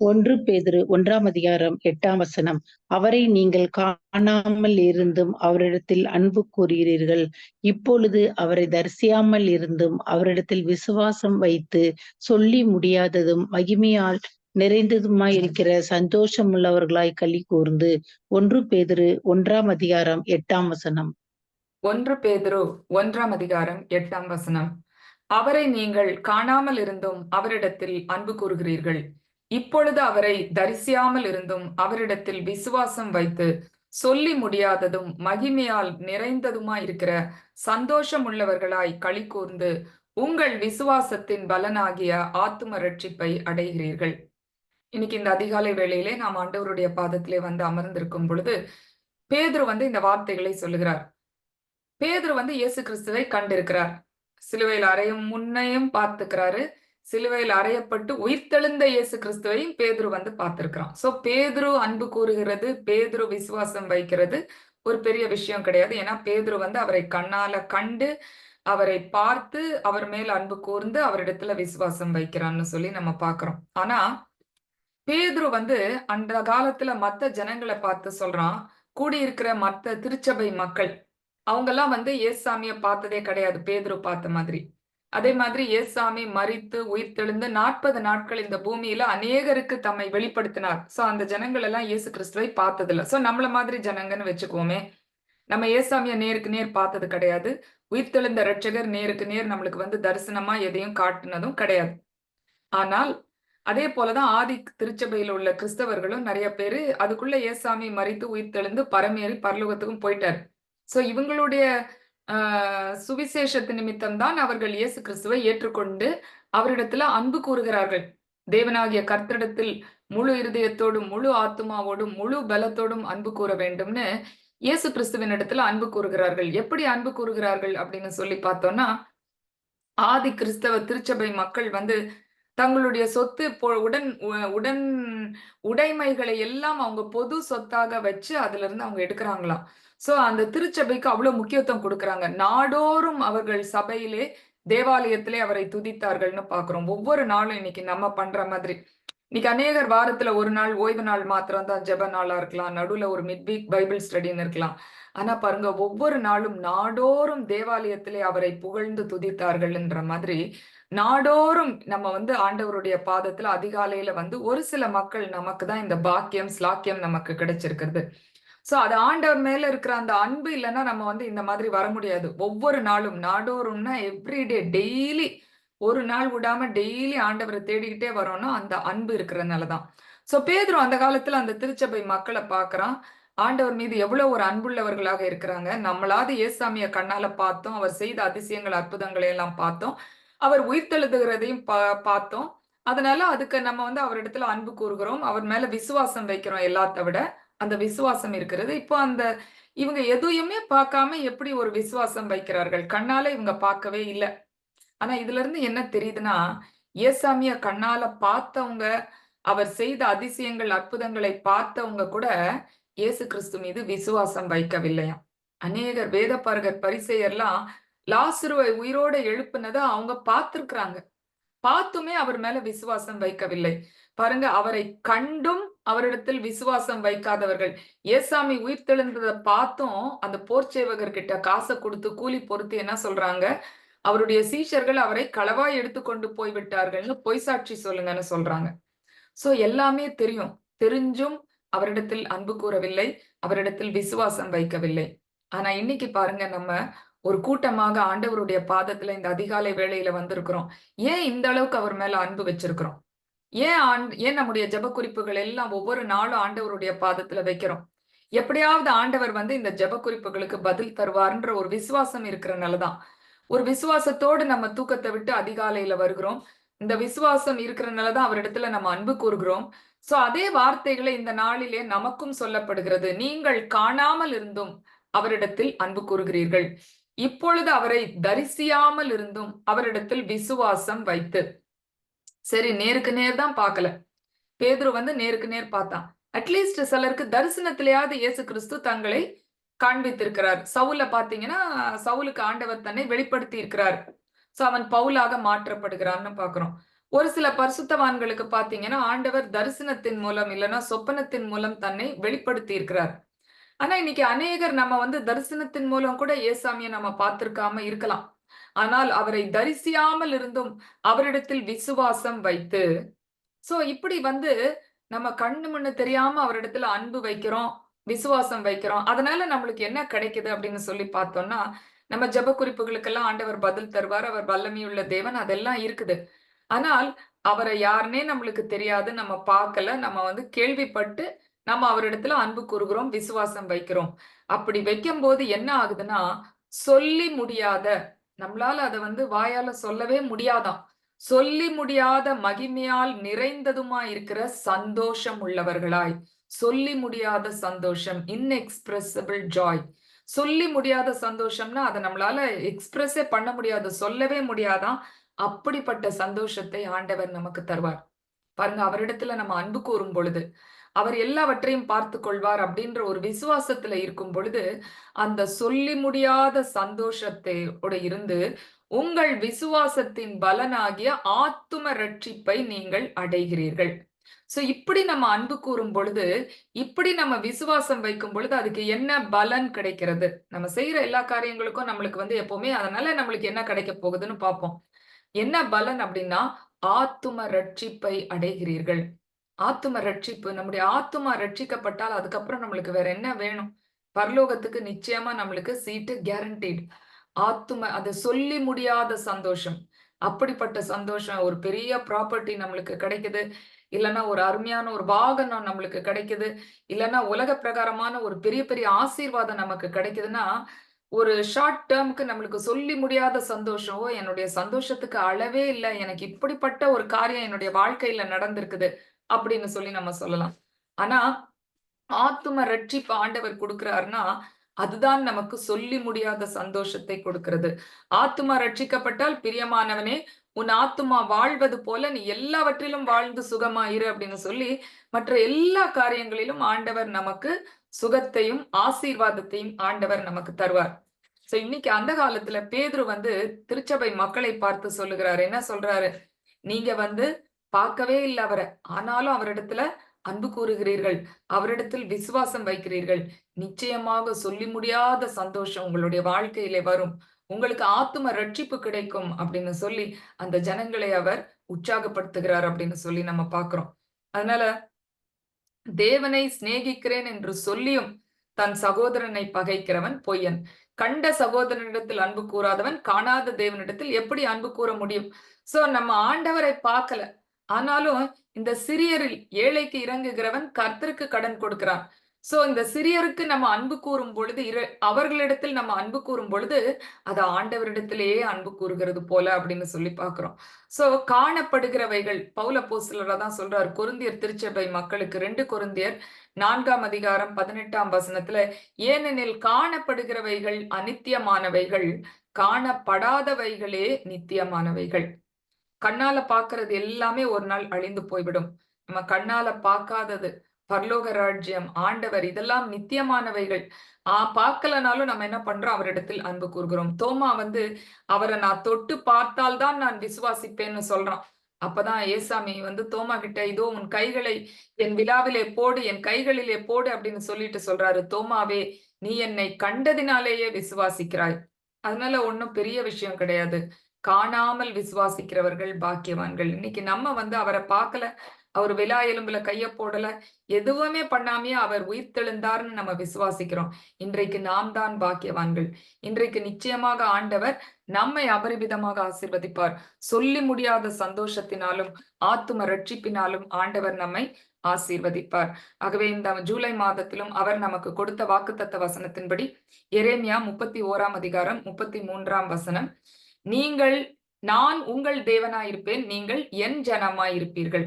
ஒன்று பேதுரு 1 அதிகாரம் 8 வசனம். அவரை நீங்கள் காணாமல் இருந்தும் அவரிடத்தில் அன்பு கூறுகிறீர்கள். இப்பொழுது அவரை தரிசியாமல் இருந்தும் அவரிடத்தில் விசுவாசம் வைத்து சொல்லி முடியாததும் மகிமையால் நிறைந்ததுமாயிருக்கிற சந்தோஷமுள்ளவர்களாய் களி கூர்ந்து. 1 பேதுரு 1 அதிகாரம் 8 வசனம். 1 பேதுரு 1 அதிகாரம் 8 வசனம். அவரை நீங்கள் காணாமல் இருந்தும் அவரிடத்தில் அன்பு கூறுகிறீர்கள். இப்பொழுது அவரை தரிசியாமல் இருந்தும் அவரிடத்தில் விசுவாசம் வைத்து சொல்லி முடியாததும் மகிமையால் நிறைந்ததுமாயிருக்கிற சந்தோஷம் உள்ளவர்களாய் களி கூர்ந்து உங்கள் விசுவாசத்தின் பலனாகிய ஆத்தும ரட்சிப்பை அடைகிறீர்கள். இன்னைக்கு இந்த அதிகாலை வேளையிலே நாம் ஆண்டவருடைய பாதத்திலே வந்து அமர்ந்திருக்கும் பொழுது பேதுரு இந்த வார்த்தைகளை சொல்லுகிறார். பேதுரு இயேசு கிறிஸ்துவை கண்டிருக்கிறார். சிலுவையில் அறையும் முன்னையும் பார்த்துக்கிறாரு. சிலுவையில் அறையப்பட்டு உயிர்த்தெழுந்த இயேசு கிறிஸ்துவையும் பேதுரு பார்த்திருக்கிறான். சோ பேதுரு அன்பு கூறுகிறது, பேதுரு விசுவாசம் வைக்கிறது ஒரு பெரிய விஷயம் கிடையாது. ஏன்னா பேதுரு அவரை கண்ணால கண்டு அவரை பார்த்து அவர் மேல் அன்பு கூர்ந்து அவரிடத்துல விசுவாசம் வைக்கிறான்னு சொல்லி நம்ம பாக்குறோம். ஆனா பேதுரு அந்த காலத்துல மத்த ஜனங்களை பார்த்து சொல்றான், கூடியிருக்கிற மத்த திருச்சபை மக்கள் அவங்கெல்லாம் ஏசாமிய பார்த்ததே கிடையாது பேதுரு பார்த்த மாதிரி. அதே மாதிரி ஏசாமி மரித்து உயிர்த்தெழுந்து 40 நாட்கள் இந்த பூமியில அநேகருக்கு தம்மை வெளிப்படுத்தினார். சோ அந்த ஜனங்கள் எல்லாம் இயேசு கிறிஸ்துவை பார்த்ததில்ல. சோ நம்மள மாதிரி ஜனங்கன்னு வச்சுக்குவோமே. நம்ம ஏசாமிய நேருக்கு நேர் பார்த்தது கிடையாது. உயிர்த்தெழுந்த ரட்சகர் நேருக்கு நேர் நம்மளுக்கு தரிசனமா எதையும் காட்டுனதும் கிடையாது. ஆனால் அதே போலதான் ஆதி திருச்சபையில உள்ள கிறிஸ்தவர்களும் நிறைய பேரு அதுக்குள்ள ஏசாமி மரித்து உயிர்த்தெழுந்து பரமேறி பரலோகத்துக்கும் போயிட்டாரு. சோ இவங்களுடைய சுவிசேஷத்து நிமித்தம் தான் அவர்கள் இயேசு கிறிஸ்துவை ஏற்றுக்கொண்டு அவரிடத்துல அன்பு கூறுகிறார்கள். தேவனாகிய கர்த்தரிடத்தில் முழு இருதயத்தோடும் முழு ஆத்துமாவோடும் முழு பலத்தோடும் அன்பு கூற வேண்டும்னு இயேசு கிறிஸ்துவின் இடத்துல அன்பு கூறுகிறார்கள். எப்படி அன்பு கூறுகிறார்கள் அப்படின்னு சொல்லி பார்த்தோம்னா, ஆதி கிறிஸ்தவ திருச்சபை மக்கள் தங்களுடைய சொத்து உடன் உடைமைகளை எல்லாம் அவங்க பொது சொத்தாக வச்சு அதுல இருந்து அவங்க எடுக்கிறாங்களாம். சோ அந்த திருச்சபைக்கு அவ்வளவு முக்கியத்துவம் கொடுக்கறாங்க. நாடோறும் அவர்கள் சபையிலே தேவாலயத்திலே அவரை துதித்தார்கள்னு பாக்குறோம். ஒவ்வொரு நாளும் இன்னைக்கு நம்ம பண்ற மாதிரி. இன்னைக்கு அநேகர் வாரத்துல ஒரு நாள் ஓய்வு நாள் மாத்திரம் தான் ஜெப நாளா இருக்கலாம். நடுவுல ஒரு மிட் வீக் பைபிள் ஸ்டடின்னு இருக்கலாம். ஆனா பாருங்க, ஒவ்வொரு நாளும் நாடோறும் தேவாலயத்திலே அவரை புகழ்ந்து துதித்தார்கள்ன்ற மாதிரி நாடோறும் நம்ம ஆண்டவருடைய பாதத்துல அதிகாலையில ஒரு சில மக்கள் நமக்கு தான் இந்த பாக்கியம் ஸ்லாக்கியம் நமக்கு கிடைச்சிருக்கிறது. சோ அது ஆண்டவர் மேல இருக்கிற அந்த அன்பு இல்லைன்னா நம்ம இந்த மாதிரி வர முடியாது. ஒவ்வொரு நாளும் நாடோறும்னா எவ்ரிடே டெய்லி ஒரு நாள் விடாம டெய்லி ஆண்டவரை தேடிக்கிட்டே வரோம்னா அந்த அன்பு இருக்கிறதுனாலதான். சோ பேதுரு அந்த காலத்துல அந்த திருச்சபை மக்களை பாக்குறான். ஆண்டவர் மீது எவ்வளவு ஒரு அன்புள்ளவர்களாக இருக்கிறாங்க. நம்மளாவது ஏசாமிய கண்ணால பார்த்தோம், அவர் செய்த அதிசயங்கள் அற்புதங்களை எல்லாம் பார்த்தோம், அவர் உயிர்த்தெழுதுகிறதையும் பார்த்தோம். அதனால அதுக்கு நம்ம அவரிடத்துல அன்பு கூறுகிறோம், அவர் மேல விசுவாசம் வைக்கிறோம். எல்லாத்த விட அந்த விசுவாசம் இருக்கிறது. இப்போ இவங்க எதையுமே பார்க்காம எப்படி ஒரு விசுவாசம் வைக்கிறார்கள்? கண்ணால இவங்க பார்க்கவே இல்லை. ஆனா இதுல இருந்து என்ன தெரியுதுன்னா, ஏசாமிய கண்ணால பார்த்தவங்க, அவர் செய்த அதிசயங்கள் அற்புதங்களை பார்த்தவங்க கூட இயேசு கிறிஸ்து மீது விசுவாசம் வைக்கவில்லையாம். அநேகர் வேதபாரகர் பரிசேயர்லாம் லாசருவை உயிரோட எழுப்புனதை அவங்க பார்த்திருக்கிறாங்க. பார்த்துமே அவர் மேல விசுவாசம் வைக்கவில்லை. பாருங்க, அவரை கண்டும் அவரிடத்தில் விசுவாசம் வைக்காதவர்கள். ஏசாமி உயிர்த்தெழுந்ததை பார்த்தும் அந்த போர்ச்சேவகர் கிட்ட காசை கொடுத்து கூலி பொறுத்து என்ன சொல்றாங்க, அவருடைய சீஷர்கள் அவரை களவாய் எடுத்துக்கொண்டு போய்விட்டார்கள்னு பொய் சாட்சி சொல்லுங்கன்னு சொல்றாங்க. சோ எல்லாமே தெரியும், தெரிஞ்சும் அவரிடத்தில் அன்பு கூறவில்லை, அவரிடத்தில் விசுவாசம் வைக்கவில்லை. ஆனா இன்னைக்கு பாருங்க, நம்ம ஒரு கூட்டமாக ஆண்டவருடைய பாதத்துல இந்த அதிகாலை வேளையில வந்திருக்கிறோம். ஏன் இந்த அளவுக்கு அவர் மேல அன்பு வச்சிருக்கிறோம்? ஏன் நம்முடைய ஜெப குறிப்புகள் எல்லாம் ஒவ்வொரு நாளும் ஆண்டவருடைய பாதத்துல வைக்கிறோம்? எப்படியாவது ஆண்டவர் இந்த ஜெப குறிப்புகளுக்கு பதில் தருவார்ன்ற ஒரு விசுவாசம் இருக்கிறனாலதான். ஒரு விசுவாசத்தோடு நம்ம தூக்கத்தை விட்டு அதிகாலையில வருகிறோம். இந்த விசுவாசம் இருக்கிறனாலதான் அவரிடத்துல நம்ம அன்பு கூறுகிறோம். சோ அதே வார்த்தைகளை இந்த நாளிலே நமக்கும் சொல்லப்படுகிறது. நீங்கள் காணாமல் இருந்தும் அவரிடத்தில் அன்பு கூறுகிறீர்கள். இப்பொழுது அவரை தரிசியாமல் இருந்தும் அவரிடத்தில் விசுவாசம் வைத்து. சரி, நேருக்கு நேர் தான் பார்க்கல. பேதுரு நேருக்கு நேர் பார்த்தான். அட்லீஸ்ட் சிலருக்கு தரிசனத்திலேயாவது இயேசு கிறிஸ்து தங்களை காண்பித்திருக்கிறார். சவுல பாத்தீங்கன்னா, சவுலுக்கு ஆண்டவர் தன்னை வெளிப்படுத்தி இருக்கிறார். சோ அவன் பவுலாக மாற்றப்படுகிறான்னு பாக்குறோம். ஒரு சில பரிசுத்தவான்களுக்கு பாத்தீங்கன்னா ஆண்டவர் தரிசனத்தின் மூலம் இல்லைன்னா சொப்பனத்தின் மூலம் தன்னை வெளிப்படுத்தி இருக்கிறார். ஆனா இன்னைக்கு அநேகர் நம்ம தரிசனத்தின் மூலம் கூட ஏசாமியை நம்ம பார்த்திருக்காம இருக்கலாம். ஆனால் அவரை தரிசியாமல் இருந்தும் அவரிடத்தில் விசுவாசம் வைத்து, சோ இப்படி நம்ம கண்ணு முன்னு தெரியாம அவரிடத்துல அன்பு வைக்கிறோம், விசுவாசம் வைக்கிறோம். அதனால நம்மளுக்கு என்ன கிடைக்குது அப்படின்னு சொல்லி பார்த்தோம்னா, நம்ம ஜெப குறிப்புகளுக்கெல்லாம் ஆண்டவர் பதில் தருவார். அவர் வல்லமையுள்ள தேவன், அதெல்லாம் இருக்குது. ஆனால் அவரை யாருன்னே நம்மளுக்கு தெரியாது. நம்ம பார்க்கல. நம்ம கேள்விப்பட்டு நம்ம அவரிடத்துல அன்பு கூறுகிறோம், விசுவாசம் வைக்கிறோம். அப்படி வைக்கும்போது என்ன ஆகுதுன்னா, சொல்லி முடியாத, நம்மளால அத வாயால சொல்லவே முடியாதாம். சொல்லி முடியாத மகிமையால் நிறைந்ததுமா இருக்கிற சந்தோஷம் உள்ளவர்களாய், சொல்லி முடியாத சந்தோஷம், இன்எக்ஸ்பிரசிபிள் ஜாய். சொல்லி முடியாத சந்தோஷம்னா அத நம்மளால எக்ஸ்பிரஸே பண்ண முடியாது, சொல்லவே முடியாதாம். அப்படிப்பட்ட சந்தோஷத்தை ஆண்டவர் நமக்கு தருவார். பாருங்க, அவரிடத்துல நம்ம அன்பு கூறும் பொழுது, அவர் எல்லாவற்றையும் பார்த்துக் கொள்வார் அப்படின்ற ஒரு விசுவாசத்துல இருக்கும் பொழுது, அந்த சொல்லி முடியாத சந்தோஷத்தோட இருந்து உங்கள் விசுவாசத்தின் பலனாகிய ஆத்தும ரட்சிப்பை நீங்கள் அடைகிறீர்கள். சோ இப்படி நம்ம அன்பு கூறும் பொழுது, இப்படி நம்ம விசுவாசம் வைக்கும் பொழுது அதுக்கு என்ன பலன் கிடைக்கிறது? நம்ம செய்யற எல்லா காரியங்களுக்கும் நம்மளுக்கு எப்பவுமே அதனால நம்மளுக்கு என்ன கிடைக்க போகுதுன்னு பார்ப்போம். என்ன பலன் அப்படின்னா, ஆத்தும ரட்சிப்பை அடைகிறீர்கள். ஆத்தும ரட்சிப்பு. நம்முடைய ஆத்துமா ரட்சிக்கப்பட்டால் அதுக்கப்புறம் நம்மளுக்கு வேற என்ன வேணும்? பரலோகத்துக்கு நிச்சயமா நம்மளுக்கு சீட்டு கேரண்டீட். அத சொல்லி முடியாத சந்தோஷம். அப்படிப்பட்ட சந்தோஷம். ஒரு பெரிய ப்ராப்பர்ட்டி நம்மளுக்கு கிடைக்குது. இல்லன்னா ஒரு அருமையான ஒரு வாகனம் நம்மளுக்கு கிடைக்குது. இல்லன்னா உலக பிரகாரமான ஒரு பெரிய பெரிய ஆசீர்வாதம் நமக்கு கிடைக்குதுன்னா, ஒரு ஷார்ட் டெர்ம்க்கு நம்மளுக்கு சொல்லி முடியாத சந்தோஷம். ஓ! என்னுடைய சந்தோஷத்துக்கு அளவே இல்ல. எனக்கு இப்படிப்பட்ட ஒரு காரியம் என்னுடைய வாழ்க்கையில நடந்திருக்குது. அப்படின்னு சொல்லி நம்ம சொல்லலாம். ஆனா, ஆத்தும ரட்சிப்பு ஆண்டவர் குடுக்கிறார்னா, அதுதான் நமக்கு சொல்லி முடியாத சந்தோஷத்தை கொடுக்கிறது. ஆத்துமா ரட்சிக்கப்பட்டால், பிரியமானவனே, உன் ஆத்துமா வாழ்வது போல நீ எல்லாவற்றிலும் வாழ்ந்து சுகமாயிரு அப்படின்னு சொல்லி, மற்ற எல்லா காரியங்களிலும் ஆண்டவர் நமக்கு சுகத்தையும், ஆசீர்வாதத்தையும் ஆண்டவர் நமக்கு தருவார். சோ இன்னைக்கு அந்த காலத்துல பேதுரு திருச்சபை மக்களை பார்த்து சொல்லுகிறாரு. என்ன சொல்றாரு? நீங்க பார்க்கவே இல்ல அவர. ஆனாலும் அவரிடத்துல அன்பு கூறுகிறீர்கள். அவரிடத்தில் விசுவாசம் வைக்கிறீர்கள். நிச்சயமாக சொல்லி முடியாத சந்தோஷம் உங்களுடைய வாழ்க்கையிலே வரும். உங்களுக்கு ஆத்தும ரட்சிப்பு கிடைக்கும் அப்படின்னு சொல்லி அந்த ஜனங்களை அவர் உற்சாகப்படுத்துகிறார் அப்படின்னு சொல்லி நம்ம பார்க்கிறோம். அதனால தேவனை சிநேகிக்கிறேன் என்று சொல்லியும் தன் சகோதரனை பகைக்கிறவன் பொய்யன். கண்ட சகோதரனிடத்தில் அன்பு கூறாதவன் காணாத தேவனிடத்தில் எப்படி அன்பு கூற முடியும்? சோ நம்ம ஆண்டவரை பார்க்கல. ஆனாலும் இந்த சிறியரில் ஏழைக்கு இறங்குகிறவன் கர்த்தருக்கு கடன் கொடுக்கிறான். சோ இந்த சிறியருக்கு நம்ம அன்பு கூறும் பொழுது, அவர்களிடத்தில் நம்ம அன்பு கூறும் பொழுது, அது ஆண்டவரிடத்திலேயே அன்பு கூறுகிறது போல அப்படின்னு சொல்லி பார்க்கிறோம். சோ காணப்படுகிறவைகள் பவுல் அப்போஸ்தலர் தான் சொல்றார் கொரிந்தியர் திருச்சபை மக்களுக்கு. 2 கொரிந்தியர் 4ஆம் அதிகாரம் 18ஆம் வசனத்துல, ஏனெனில் காணப்படுகிறவைகள் அநித்தியமானவைகள், காணப்படாதவைகளே நித்தியமானவைகள். கண்ணால பார்க்கிறது எல்லாமே ஒரு நாள் அழிந்து போய்விடும். நம்ம கண்ணால பார்க்காதது, பரலோக ராஜ்யம், ஆண்டவர், இதெல்லாம் நித்தியமானவைகள். பார்க்கலனாலும் நம்ம என்ன பண்றோம்? அவரிடத்தில் அன்பு கூறுகிறோம். தோமா அவரை நான் தொட்டு பார்த்தால் தான் நான் விசுவாசிப்பேன்னு சொல்றான். அப்பதான் ஏசாமி தோமா கிட்ட, இதோ உன் கைகளை என் விலாவிலே போடு, என் கைகளிலே போடு அப்படின்னு சொல்லிட்டு சொல்றாரு. தோமாவே, நீ என்னை கண்டதினாலேயே விசுவாசிக்கிறாய். அதனால ஒண்ணும் பெரிய விஷயம் கிடையாது. காணாமல் விசுவாசிக்கிறவர்கள் பாக்கியவான்கள். இன்னைக்கு நம்ம அவரை பார்க்கல, அவர் விலா எலும்புல கைய போடல, எதுவுமே பண்ணாமையே அவர் உயிர்த்தெழுந்தார்னு நம்ம விசுவாசிக்கிறோம். இன்றைக்கு நாம் தான் பாக்கியவான்கள். இன்றைக்கு நிச்சயமாக ஆண்டவர் நம்மை அபரிமிதமாக ஆசீர்வதிப்பார். சொல்லி முடியாத சந்தோஷத்தினாலும் ஆத்தும ரட்சிப்பினாலும் ஆண்டவர் நம்மை ஆசீர்வதிப்பார். ஆகவே இந்த ஜூலை மாதத்திலும் அவர் நமக்கு கொடுத்த வாக்குத்தத்த வசனத்தின்படி எரேமியா 31ஆம் அதிகாரம் 33ஆம் வசனம், நான் உங்கள் தேவனாயிருப்பேன், நீங்கள் என் ஜனமாயிருப்பீர்கள்.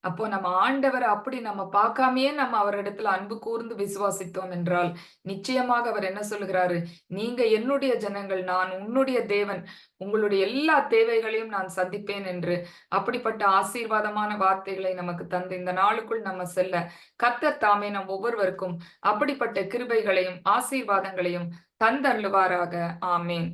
அப்போ நம்ம ஆண்டவரை அப்படி நம்ம பார்க்காமயே நம்ம அவரிடத்துல அன்பு கூர்ந்து விசுவாசித்தோம் என்றால், நிச்சயமாக அவர் என்ன சொல்லுகிறாரு? நீங்க என்னுடைய ஜனங்கள், நான் உன்னுடைய தேவன், உங்களுடைய எல்லா தேவைகளையும் நான் சந்திப்பேன் என்று அப்படிப்பட்ட ஆசீர்வாதமான வார்த்தைகளை நமக்கு தந்து இந்த நாளுக்குள் நம்ம செல்ல கர்த்தர் தாமே நம் ஒவ்வொருவருக்கும் அப்படிப்பட்ட கிருபைகளையும் ஆசீர்வாதங்களையும் தந்தருளுவாராக. ஆமேன்.